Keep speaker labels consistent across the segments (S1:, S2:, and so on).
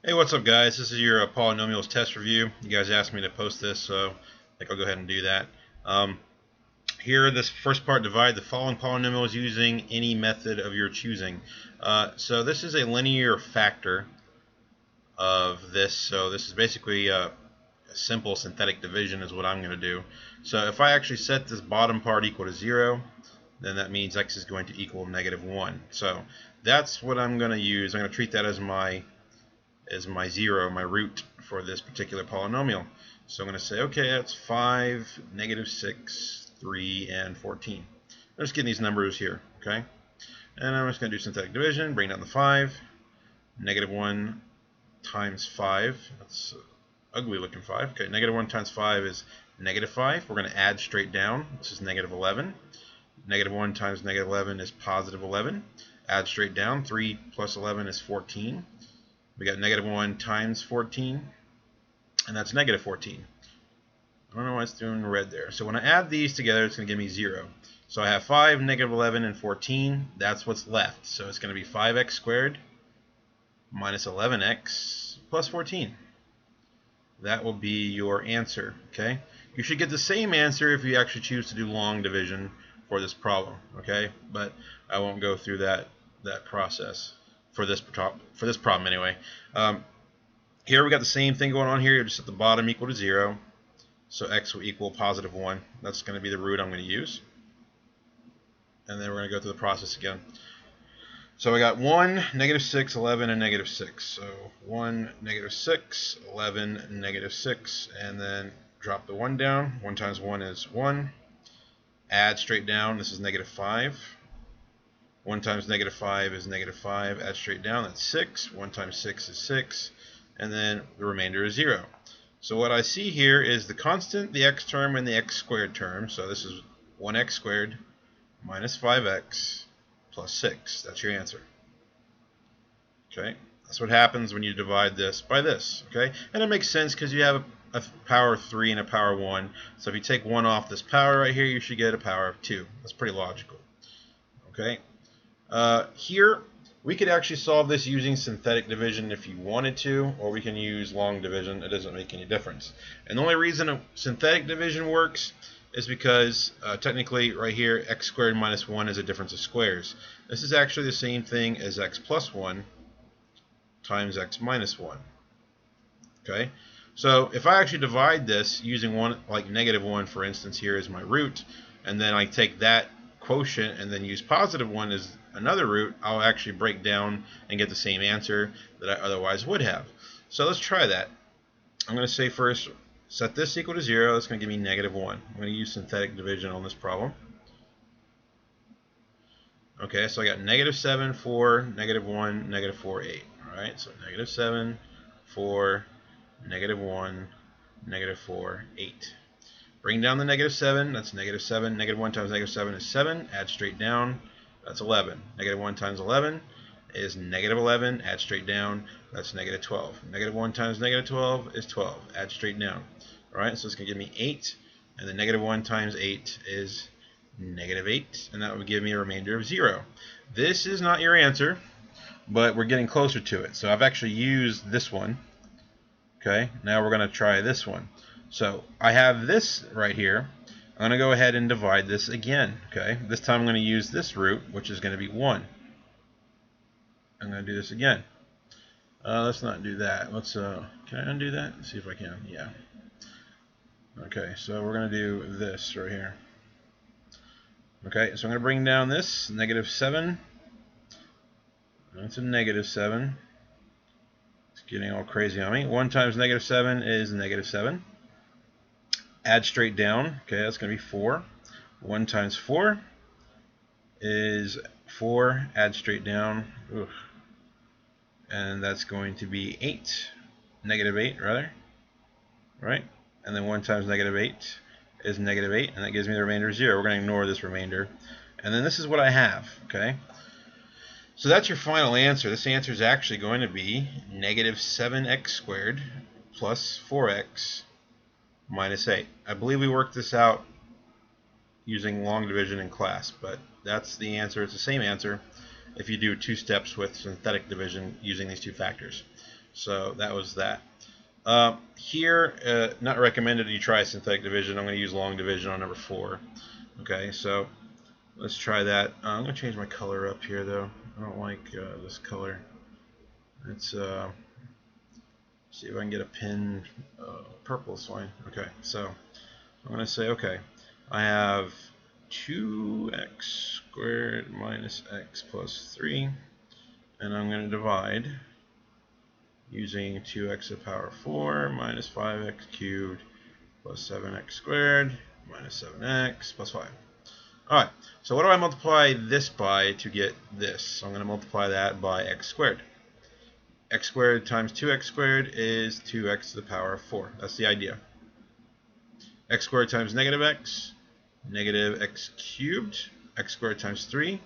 S1: Hey, what's up, guys? This is your polynomials test review. You guys asked me to post this, so I think I'll go ahead and do that. Here, this first part, divide the following polynomials using any method of your choosing. So this is a linear factor of this. So this is basically a simple synthetic division is what I'm going to do. So if I actually set this bottom part equal to 0, then that means x is going to equal -1. So that's what I'm going to use. I'm going to treat that as my 0, my root for this particular polynomial. So I'm going to say, okay, that's 5, -6, 3, and 14. I'm just getting these numbers here, okay? And I'm just going to do synthetic division, bring down the 5, -1 times 5, that's ugly looking 5. Okay, -1 times 5 is -5. We're going to add straight down. This is -11. -1 times -11 is +11. Add straight down. 3 plus 11 is 14. We got -1 times 14, and that's -14. I don't know why it's doing red there. So when I add these together, it's going to give me 0. So I have 5, -11, and 14. That's what's left. So it's going to be 5x squared minus 11x plus 14. That will be your answer, okay? You should get the same answer if you actually choose to do long division for this problem, okay? But I won't go through that process for this problem anyway. Here we got the same thing going on here. You're just at the bottom equal to 0. So x will equal +1. That's going to be the root I'm going to use. And then we're going to go through the process again. So we got 1, -6, 11, and -6. So 1, -6, 11, -6, and then drop the 1 down. 1 times 1 is 1. Add straight down. This is -5. 1 times -5 is -5. Add straight down. That's 6. 1 times 6 is 6. And then the remainder is 0. So what I see here is the constant, the x term, and the x squared term. So this is 1x squared minus 5x plus 6. That's your answer. Okay, that's what happens when you divide this by this. Okay, and it makes sense because you have a power of 3 and a power of 1. So if you take 1 off this power right here, you should get a power of 2. That's pretty logical. Okay, here we could actually solve this using synthetic division if you wanted to, or we can use long division. It doesn't make any difference. And the only reason synthetic division works is because technically right here x squared minus 1 is a difference of squares. This is actually the same thing as x plus 1 times x minus 1. Okay, so if I actually divide this using one like -1, for instance, here is my root, and then I take that quotient and then use +1 as another root, I'll actually break down and get the same answer that I otherwise would have. So let's try that. I'm going to say first, set this equal to 0. That's going to give me -1. I'm going to use synthetic division on this problem. Okay, so I got -7, 4, -1, -4, 8. Alright, so -7, 4, -1, -4, 8. Bring down the -7, that's -7. -1 times -7 is 7. Add straight down, that's 11. -1 times 11 is -11. Add straight down, that's -12. -1 times -12 is 12. Add straight down. Alright, so it's going to give me 8. And then -1 times 8 is -8. And that would give me a remainder of 0. This is not your answer, but we're getting closer to it. So I've actually used this one. Okay, now we're going to try this one. So I have this right here. I'm going to go ahead and divide this again. Okay, this time I'm going to use this root, which is going to be 1. I'm going to do this again. Let's not do that. Let's can I undo that? Let's see if I can. Yeah. Okay, so we're going to do this right here. Okay, so I'm going to bring down this -7. That's a -7. It's getting all crazy on me. 1 times -7 is -7. Add straight down. Okay, that's going to be 4. 1 times 4 is 4. Add straight down. Oof. And that's going to be 8. -8, rather. Right? And then 1 times -8 is -8, and that gives me the remainder 0. We're going to ignore this remainder. And then this is what I have. Okay? So that's your final answer. This answer is actually going to be -7x squared plus 4x minus 8. I believe we worked this out using long division in class, but that's the answer. It's the same answer if you do 2 steps with synthetic division using these 2 factors. So that was that. Here, not recommended you try synthetic division. I'm going to use long division on number 4. Okay, so let's try that. I'm going to change my color up here, though. I don't like this color. Let's see if I can get a pin. Purple is fine. Okay, so I'm going to say, okay, I have 2x squared minus x plus 3, and I'm going to divide using 2x to the power 4 minus 5x cubed plus 7x squared minus 7x plus 5. Alright, so what do I multiply this by to get this? So I'm going to multiply that by x squared. X squared times 2x squared is 2x to the power of 4. That's the idea. X squared times negative x cubed. X squared times 3.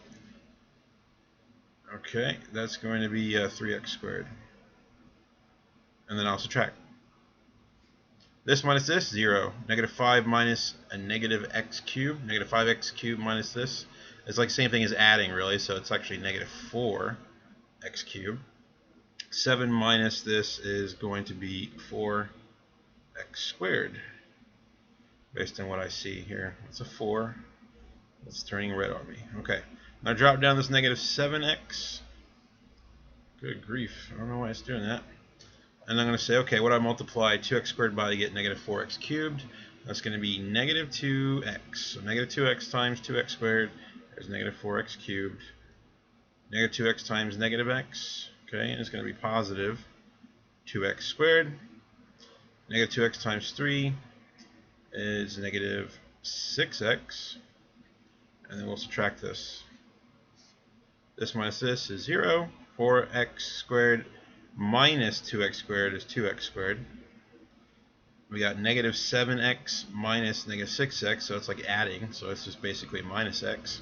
S1: Okay, that's going to be 3x squared. And then I'll subtract. This minus this, 0. Negative 5 minus a negative x cubed. Negative 5x cubed minus this. It's like the same thing as adding, really. So it's actually negative 4x cubed. 7 minus this is going to be 4x squared. Based on what I see here. It's a 4. It's turning red on me. Okay. Now drop down this negative 7x. Good grief. I don't know why it's doing that. And I'm going to say, okay, what do I multiply 2x squared by to get negative 4x cubed? That's going to be negative 2x. So negative 2x times 2x squared is negative 4x cubed. Negative 2x times negative x. Okay, and it's going to be positive 2x squared. Negative 2x times 3 is negative 6x. And then we'll subtract this. This minus this is 0. 4x squared minus 2x squared is 2x squared. We got negative 7x minus negative 6x, so it's like adding, so it's just basically minus x.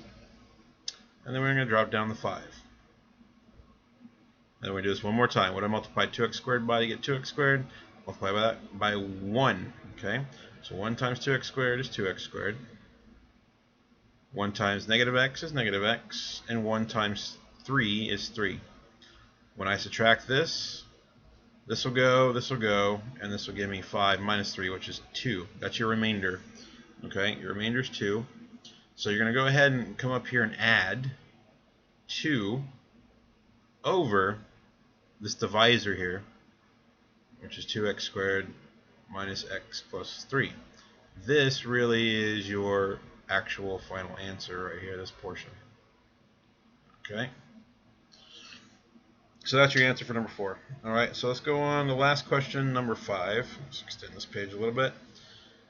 S1: And then we're going to drop down the 5. Then we do this one more time. What do I multiply 2x squared by to get 2x squared? Multiply that by 1. Okay, so 1 times 2x squared is 2x squared. 1 times negative x is negative x, and 1 times 3 is 3. When I subtract this, this will go, and this will give me 5 minus 3, which is 2. That's your remainder. Okay, your remainder is 2. So you're going to go ahead and come up here and add 2 over this divisor here, which is 2x squared minus x plus 3. This really is your actual final answer right here, this portion. Okay. So that's your answer for number 4. Alright, so let's go on to the last question, number 5. Let's extend this page a little bit.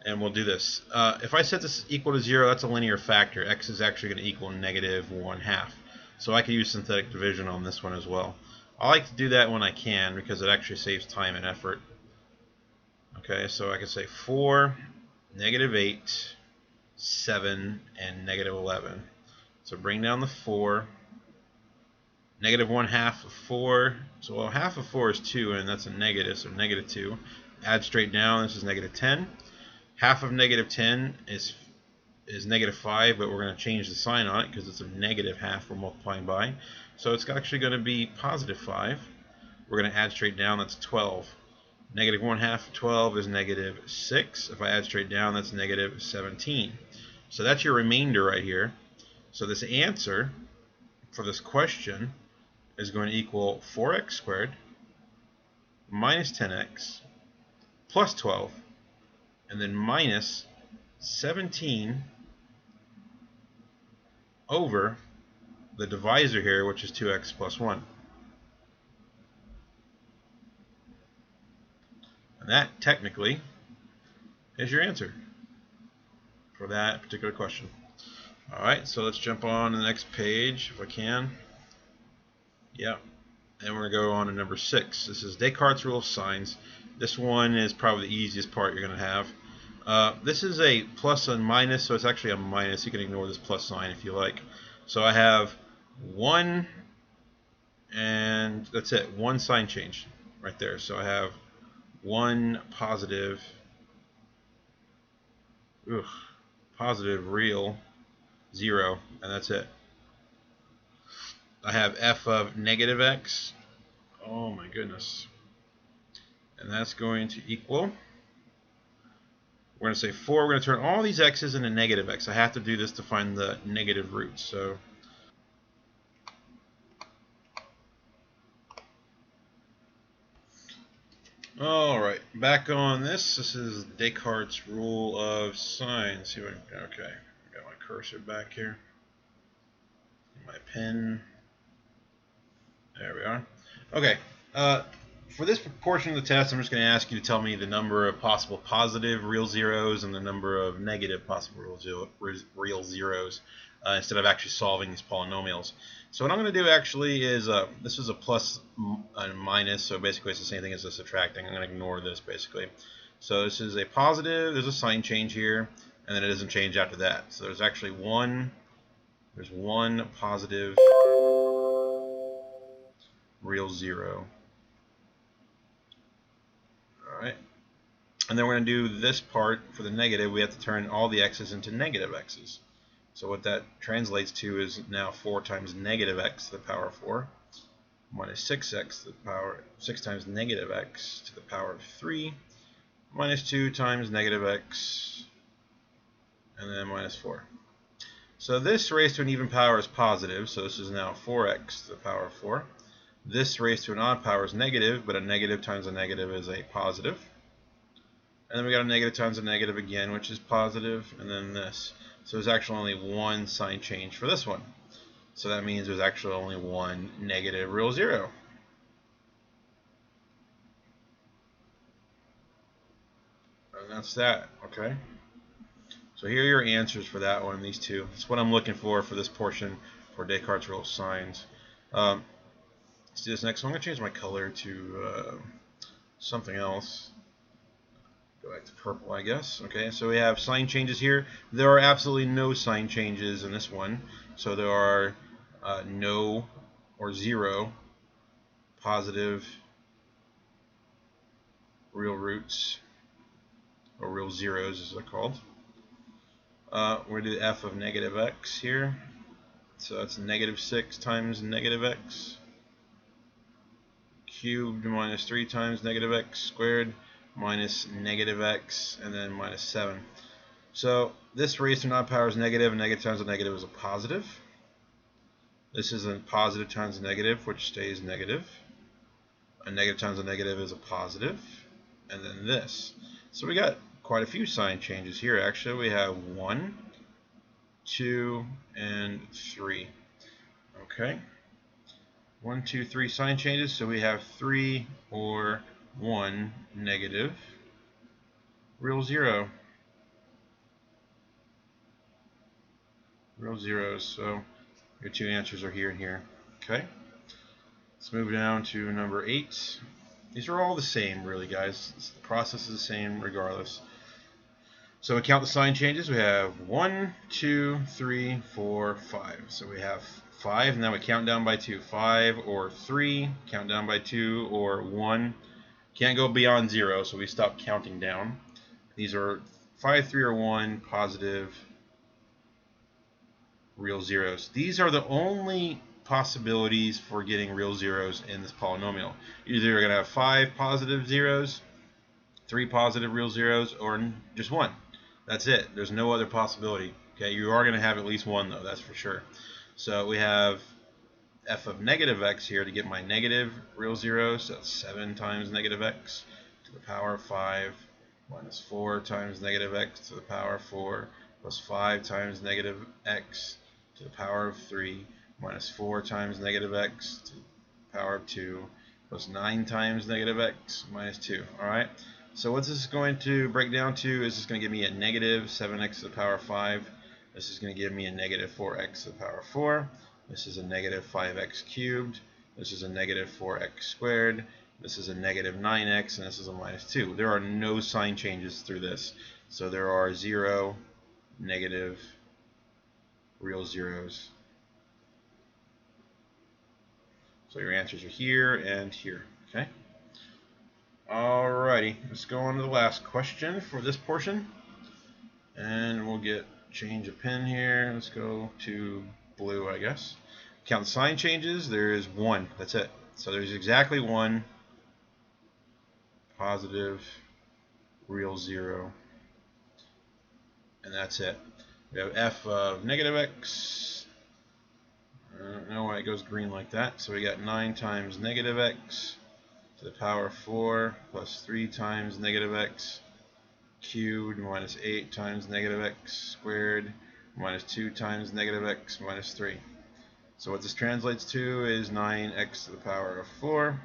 S1: And we'll do this. If I set this equal to 0, that's a linear factor. X is actually going to equal negative 1/2. So I can use synthetic division on this one as well. I like to do that when I can because it actually saves time and effort. Okay, so I can say 4, negative 8, 7, and negative 11. So bring down the 4. Negative 1/2 of 4. So well, half of 4 is 2, and that's a negative, so negative 2. Add straight down, this is negative 10. Half of negative 10 is negative 5, but we're going to change the sign on it because it's a negative half we're multiplying by. So it's actually going to be positive 5. We're going to add straight down, that's 12. Negative 1/2 of 12 is negative 6. If I add straight down, that's negative 17. So that's your remainder right here. So this answer for this question is going to equal 4x squared minus 10x plus 12 and then minus 17 over the divisor here, which is 2x plus 1. And that technically is your answer for that particular question. Alright, so let's jump on to the next page if I can. Yeah, and we're going to go on to number 6. This is Descartes' rule of signs. This one is probably the easiest part you're going to have. This is a plus and minus, so it's actually a minus. You can ignore this plus sign if you like. So I have 1, and that's it. 1 sign change right there. So I have 1 positive real 0, and that's it. I have f of negative x. Oh my goodness. and that's going to equal, we're going to say 4. We're going to turn all these x's into negative x. I have to do this to find the negative roots. So alright, back on this. This is Descartes' rule of signs. See what, okay, I got my cursor back here. My pen. There we are. Okay. For this portion of the test, I'm just going to ask you to tell me the number of possible positive real zeros and the number of negative possible real zeros instead of actually solving these polynomials. So what I'm going to do actually is, this is a plus and minus, so basically it's the same thing as a subtracting. I'm going to ignore this basically. So this is a positive, there's a sign change here, and then it doesn't change after that. So there's actually one positive real zero. Alright. And then we're going to do this part for the negative. We have to turn all the x's into negative x's. So what that translates to is now 4 times negative x to the power of 4 minus 6x to the power 6 times negative x to the power of 3 minus 2 times negative x and then minus 4. So this raised to an even power is positive, so this is now 4x to the power of 4. This raised to an odd power is negative, but a negative times a negative is a positive. And then we got a negative times a negative again, which is positive, and then this. So there's actually only one sign change for this one. So that means there's actually only one negative real zero. And that's that, okay? So here are your answers for that one, these two. That's what I'm looking for this portion for Descartes' rule of signs. Let's do this next one. I'm going to change my color to something else. Go back to purple, I guess. Okay, so we have sign changes here. There are absolutely no sign changes in this one. So there are no or zero positive real roots, or real zeros as they're called. We're going to do f of negative x here. So that's negative 6 times negative x cubed minus 3 times negative x squared minus negative x and then minus 7. So this raised to an odd power is negative, and negative times a negative is a positive. This is a positive times a negative, which stays negative. A negative times a negative is a positive. And then this. So we got quite a few sign changes here. Actually, we have 1, 2, and 3. Okay. 1, 2, 3 sign changes. So we have 3 or 1 negative real zero. Real zeros. So your two answers are here and here. Okay. Let's move down to number 8. These are all the same, really, guys. The process is the same regardless. So we count the sign changes. We have 1, 2, 3, 4, 5. So we have 5. Now we count down by 2. 5 or 3. Count down by 2 or 1. Can't go beyond 0, so we stop counting down. These are 5, 3, or 1 positive real zeros. These are the only possibilities for getting real zeros in this polynomial. Either you're going to have 5 positive zeros, 3 positive real zeros, or just 1. That's it. There's no other possibility. Okay, you are going to have at least 1 though, that's for sure. So we have f of negative x here to get my negative real zeros. So that's 7 times negative x to the power of 5 minus 4 times negative x to the power of 4 plus 5 times negative x to the power of 3 minus 4 times negative x to the power of 2 plus 9 times negative x minus 2. Alright, so what this is going to break down to is this going to give me a negative 7x to the power of 5. This is going to give me a negative 4x to the power of 4. This is a negative 5x cubed. This is a negative 4x squared. This is a negative 9x, and this is a minus 2. There are no sign changes through this. So there are 0 negative real zeros. So your answers are here and here. Okay. Alrighty, let's go on to the last question for this portion. And we'll change a pen here. Let's go to blue, I guess. Count sign changes. There is 1. That's it. So there's exactly 1 positive real 0, and that's it. We have f of negative x. I don't know why it goes green like that. So we got 9 times negative x to the power of 4 plus 3 times negative x cubed minus 8 times negative x squared minus 2 times negative x minus 3. So what this translates to is 9x to the power of 4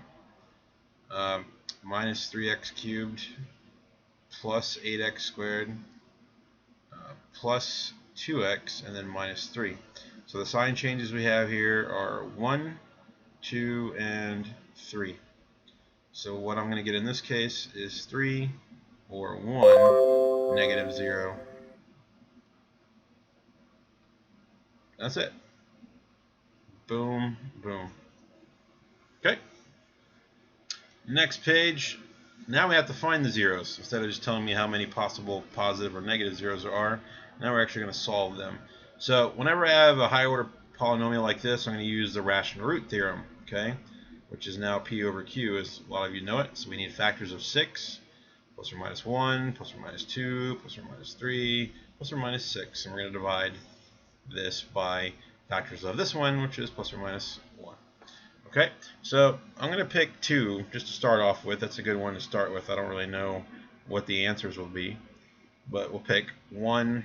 S1: minus 3x cubed plus 8x squared plus 2x and then minus 3. So the sign changes we have here are 1, 2, and 3. So what I'm going to get in this case is 3 or 1, negative 0. That's it. Boom, boom. Okay. Next page. Now we have to find the zeros. Instead of just telling me how many possible positive or negative zeros there are, now we're actually going to solve them. So whenever I have a higher order polynomial like this, I'm going to use the rational root theorem, okay, which is now P over Q, as a lot of you know it. So we need factors of 6, plus or minus 1, plus or minus 2, plus or minus 3, plus or minus 6. And we're going to divide this by factors of this one, which is plus or minus 1. Okay, so I'm going to pick 2 just to start off with. That's a good one to start with. I don't really know what the answers will be, but we'll pick 1,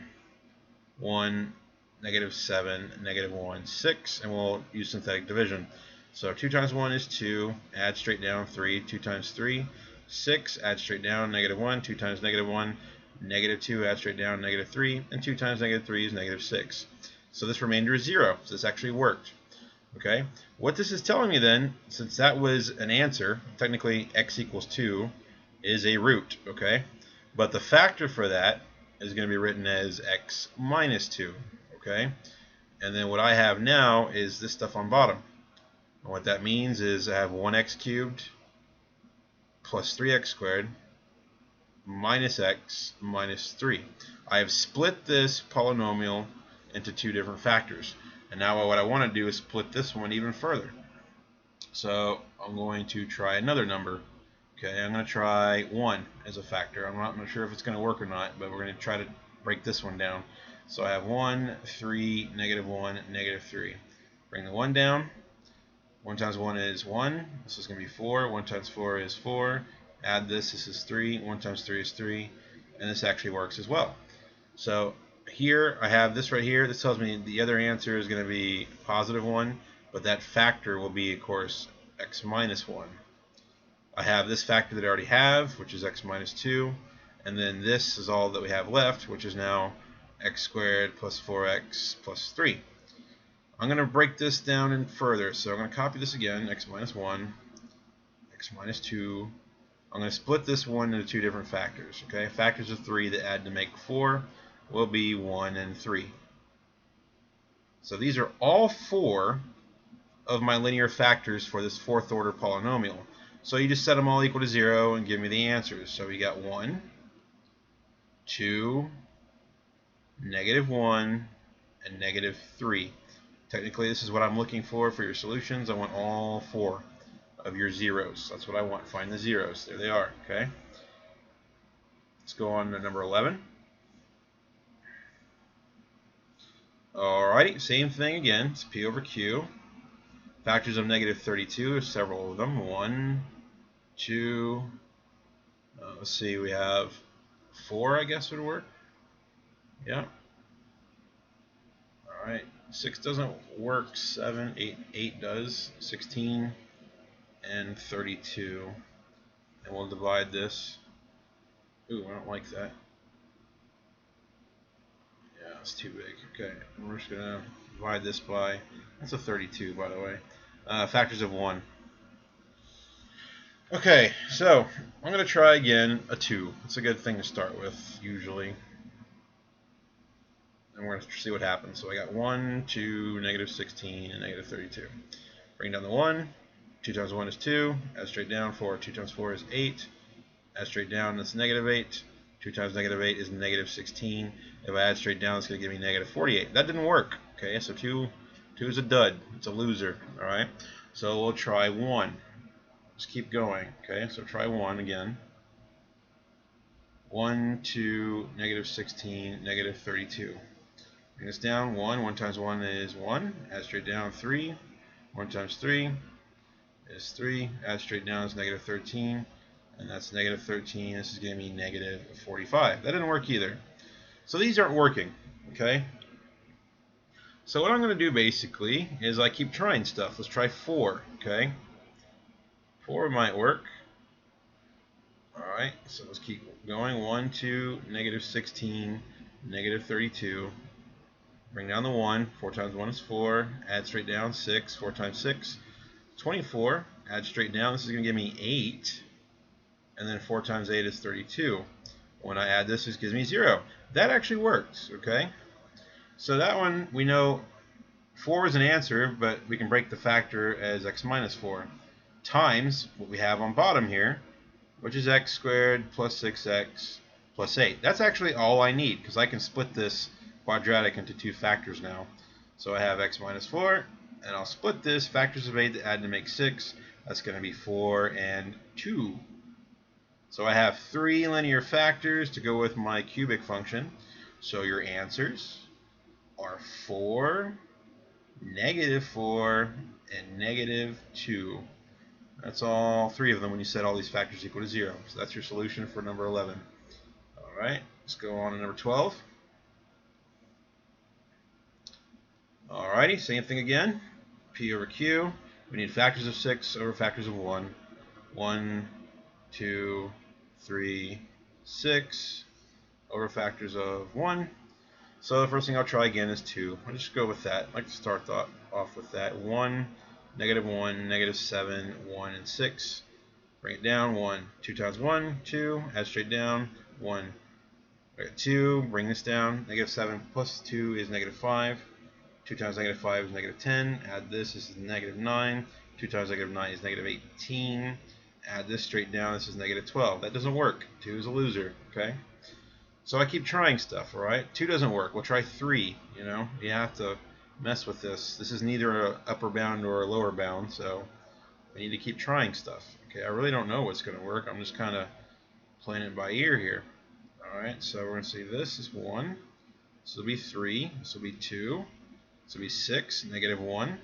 S1: 1, negative 7, negative 1, 6, and we'll use synthetic division. So 2 times 1 is 2, add straight down 3, 2 times 3, 6, add straight down negative 1, 2 times negative 1, negative 2, add straight down negative 3, and 2 times negative 3 is negative 6. So this remainder is 0, so this actually worked. Okay, what this is telling me then, since that was an answer, technically x equals 2 is a root, okay? But the factor for that is going to be written as x minus 2, okay? And then what I have now is this stuff on bottom. And what that means is I have 1x cubed plus 3x squared minus x minus 3. I have split this polynomial into 2 different factors. And now what I want to do is split this one even further. So I'm going to try another number. Okay, I'm going to try 1 as a factor. I'm not sure if it's going to work or not, but we're going to try to break this one down. So I have 1, 3, negative 1, negative 3. Bring the 1 down. 1 times 1 is 1. This is going to be 4. 1 times 4 is 4. Add this. This is 3. 1 times 3 is 3. And this actually works as well. So here I have this right here. This tells me the other answer is going to be positive 1, but that factor will be, of course, x minus 1. I have this factor that I already have, which is x minus 2, and then this is all that we have left, which is now x squared plus 4x plus 3. I'm going to break this down in further, so I'm going to copy this again, x minus 1, x minus 2. I'm going to split this one into 2 different factors. Okay, factors of 3 that add to make 4 will be 1 and 3. So these are all 4 of my linear factors for this 4th order polynomial. So you just set them all equal to 0 and give me the answers. So we got 1, 2, negative 1, and negative 3. Technically this is what I'm looking for your solutions. I want all 4 of your zeros. That's what I want. Find the zeros. There they are. Okay. Let's go on to number 11. Alrighty, same thing again. It's P over Q. Factors of negative 32, there's several of them. 1, 2, let's see, we have 4, I guess would work. Yeah. Alright, 6 doesn't work, 7, 8 does, 16, and 32. And we'll divide this. Ooh, I don't like that. Yeah, it's too big. Okay, we're just going to divide this by, that's a 32 by the way, factors of 1. Okay, so I'm going to try again a 2. It's a good thing to start with, usually. And we're going to see what happens. So I got 1, 2, negative 16, and negative 32. Bring down the 1. 2 times 1 is 2. Add straight down 4. 2 times 4 is 8. Add straight down, that's negative 8. 2 times negative 8 is negative 16. If I add straight down, it's going to give me negative 48. That didn't work. Okay, so 2 is a dud. It's a loser. All right. So we'll try 1. Just keep going. Okay, so try 1 again. 1, 2, negative 16, negative 32. Bring this down. 1 times 1 is 1. Add straight down 3. 1 times 3 is 3. Add straight down is negative 13. And that's negative 13. This is giving me negative 45. That didn't work either. So these aren't working. Okay? So what I'm going to do basically is I keep trying stuff. Let's try 4. Okay? 4 might work. Alright, so let's keep going. 1, 2, negative 16, negative 32. Bring down the 1. 4 times 1 is 4. Add straight down 6. 4 times 6, 24. Add straight down. This is going to give me 8. And then 4 times 8 is 32. When I add this, gives me 0. That actually works, okay? So that one, we know 4 is an answer, but we can break the factor as x minus 4 times what we have on bottom here, which is x squared plus 6x plus 8. That's actually all I need, because I can split this quadratic into 2 factors now. So I have x minus 4, and I'll split this factors of 8 to add to make 6. That's going to be 4 and 2. So I have 3 linear factors to go with my cubic function. So your answers are 4, negative 4, and negative 2. That's all 3 of them when you set all these factors equal to 0. So that's your solution for number 11. Alright, let's go on to number 12. Alrighty, same thing again. P over Q. We need factors of 6 over factors of 1. 1, 2, 3, 6 over factors of 1. So the first thing I'll try again is 2. I'll just go with that. I like to start off with that. 1, negative 1, negative 7, 1, and 6. Bring it down. 1. 2 times 1, 2. Add straight down. 1. 2. Bring this down. Negative 7 plus 2 is negative 5. 2 times negative 5 is negative 10. Add this. This is negative 9. 2 times negative 9 is negative 18. Add this straight down. This is negative 12. That doesn't work. 2 is a loser. Okay? So I keep trying stuff. Alright? 2 doesn't work. We'll try 3. You know? You have to mess with this. This is neither an upper bound or a lower bound. So I need to keep trying stuff. Okay? I really don't know what's going to work. I'm just kind of playing it by ear here. Alright? So we're going to say this is 1. This will be 3. This will be 2. This will be 6. Negative 1.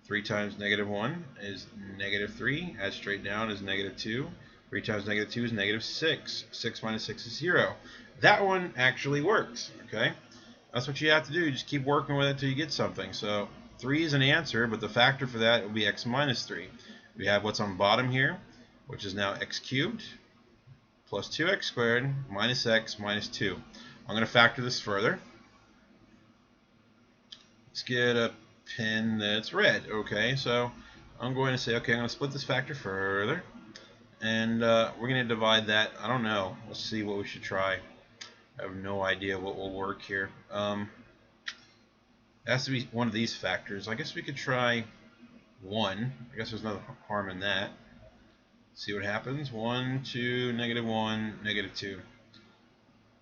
S1: 3 times negative 1 is negative 3. Add straight down is negative 2. 3 times negative 2 is negative 6. 6 minus 6 is 0. That one actually works. Okay, that's what you have to do. You just keep working with it until you get something. So 3 is an answer, but the factor for that will be x minus 3. We have what's on bottom here, which is now x cubed plus 2x squared minus x minus 2. I'm going to factor this further. Let's get a pen that's red. Okay, so I'm going to say, okay, I'm going to split this factor further, and we're going to divide that. I don't know. Let's see what we should try. I have no idea what will work here. It has to be one of these factors. I guess we could try 1. I guess there's no harm in that. See what happens. 1, 2, negative 1, negative 2.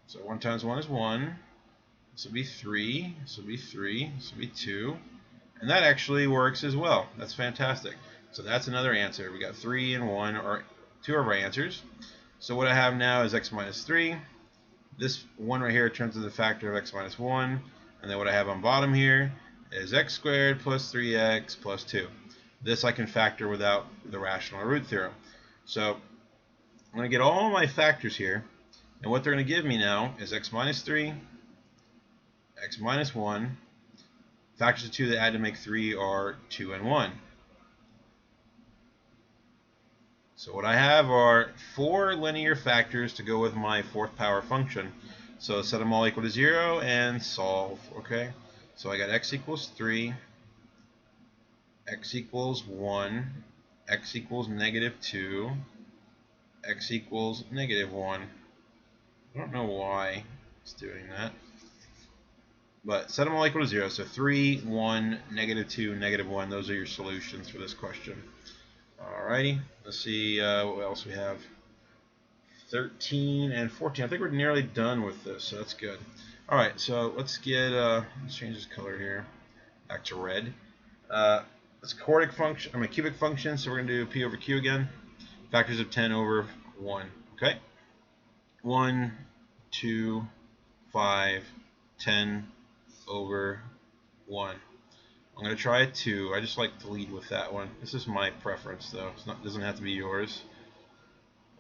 S1: So 1 times 1 is 1. This will be 3. This will be 3. This will be 2. And that actually works as well. That's fantastic. So that's another answer. We got 3 and 1 are 2 of our answers. So what I have now is x minus 3. This 1 right here turns into the factor of x minus 1. And then what I have on bottom here is x squared plus 3x plus 2. This I can factor without the rational root theorem. So I'm going to get all my factors here. And what they're going to give me now is x minus 3, x minus 1. Factors of 2 that add to make 3 are 2 and 1. So what I have are 4 linear factors to go with my 4th power function. So set them all equal to 0 and solve. Okay. So I got x equals 3, x equals 1, x equals negative 2, x equals negative 1. I don't know why it's doing that. But set them all equal to 0. So 3, 1, negative 2, negative 1. Those are your solutions for this question. Alrighty. Let's see what else we have. 13 and 14. I think we're nearly done with this, so that's good. Alright, so let's get, let's change this color here back to red. It's cubic function, so we're going to do P over Q again. Factors of 10 over 1. Okay? 1, 2, 5, 10 over 1. I'm going to try a 2. I just like to lead with that one. This is my preference, though. It doesn't have to be yours.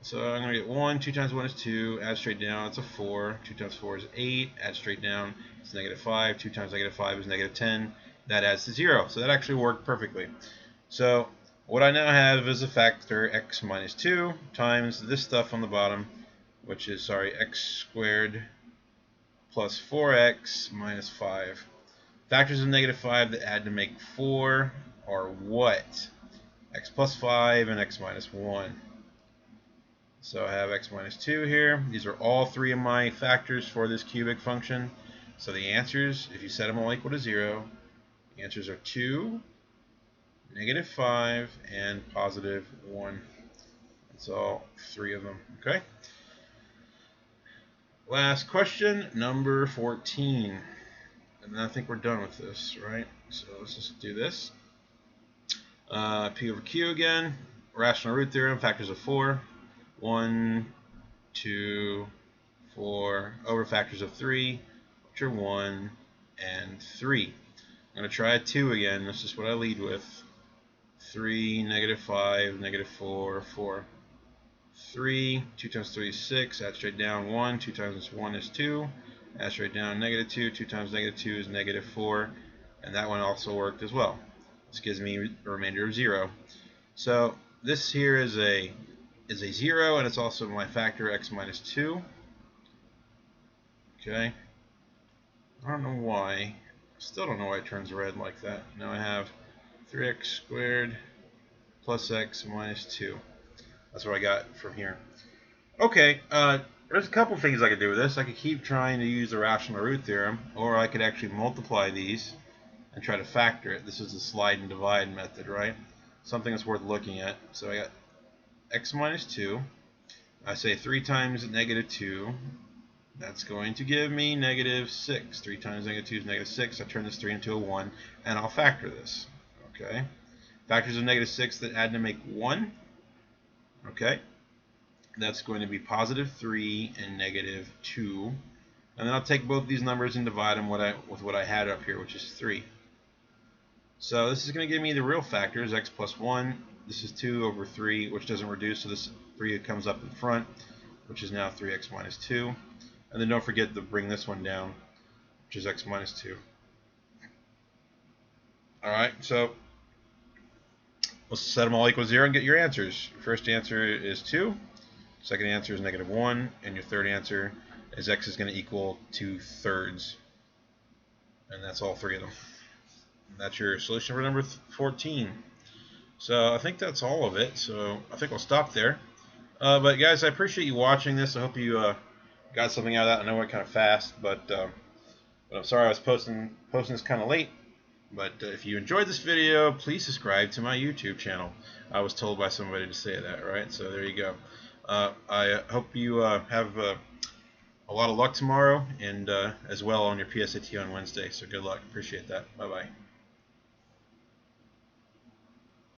S1: So I'm going to get 1. 2 times 1 is 2. Add straight down, it's a 4. 2 times 4 is 8. Add straight down, it's negative 5. 2 times negative 5 is negative 10. That adds to 0. So that actually worked perfectly. So what I now have is a factor x minus 2 times this stuff on the bottom, which is, x squared plus 4x minus 5. Factors of negative 5 that add to make 4 are what? X plus 5 and x minus 1. So I have x minus 2 here. These are all three of my factors for this cubic function. So the answers, if you set them all equal to 0, the answers are 2, negative 5, and positive 1. That's all three of them. Okay? Last question, number 14. And then I think we're done with this, right? So let's just do this. P over Q again. Rational root theorem, factors of 4. 1, 2, 4 over factors of 3, which are 1 and 3. I'm going to try a 2 again. This is what I lead with. 3, negative 5, negative 4, 4. 3, 2 times 3 is 6. Add straight down 1. 2 times 1 is 2. Add straight down negative 2. 2 times negative 2 is negative 4. And that one also worked as well. This gives me a remainder of 0. So this here is a 0, and it's also my factor x minus 2. Okay. I don't know why. Still don't know why it turns red like that. Now I have 3x squared plus x minus 2. That's what I got from here. Okay, there's a couple things I could do with this. I could keep trying to use the rational root theorem, or I could actually multiply these and try to factor it. This is the slide and divide method, right? Something that's worth looking at. So I got x minus 2. I say 3 times negative 2. That's going to give me negative 6. 3 times negative 2 is negative 6. I turn this 3 into a 1, and I'll factor this. Okay. Factors of negative 6 that add to make 1. Okay. That's going to be positive 3 and negative 2. And then I'll take both these numbers and divide them with what I had up here, which is 3. So this is going to give me the real factors, x plus 1. This is 2 over 3, which doesn't reduce, so this 3 comes up in front, which is now 3x minus 2. And then don't forget to bring this one down, which is x minus 2. Alright, so let's set them all equal to 0 and get your answers. Your first answer is 2, second answer is negative 1, and your third answer is x is going to equal 2/3. And that's all three of them. And that's your solution for number 14. So I think that's all of it. So I think I'll stop there. But guys, I appreciate you watching this. I hope you got something out of that. I know it went kind of fast, but I'm sorry I was posting this kind of late. But if you enjoyed this video, please subscribe to my YouTube channel. I was told by somebody to say that, right? So there you go. I hope you have a lot of luck tomorrow, and as well on your PSAT on Wednesday. So good luck. Appreciate that. Bye-bye.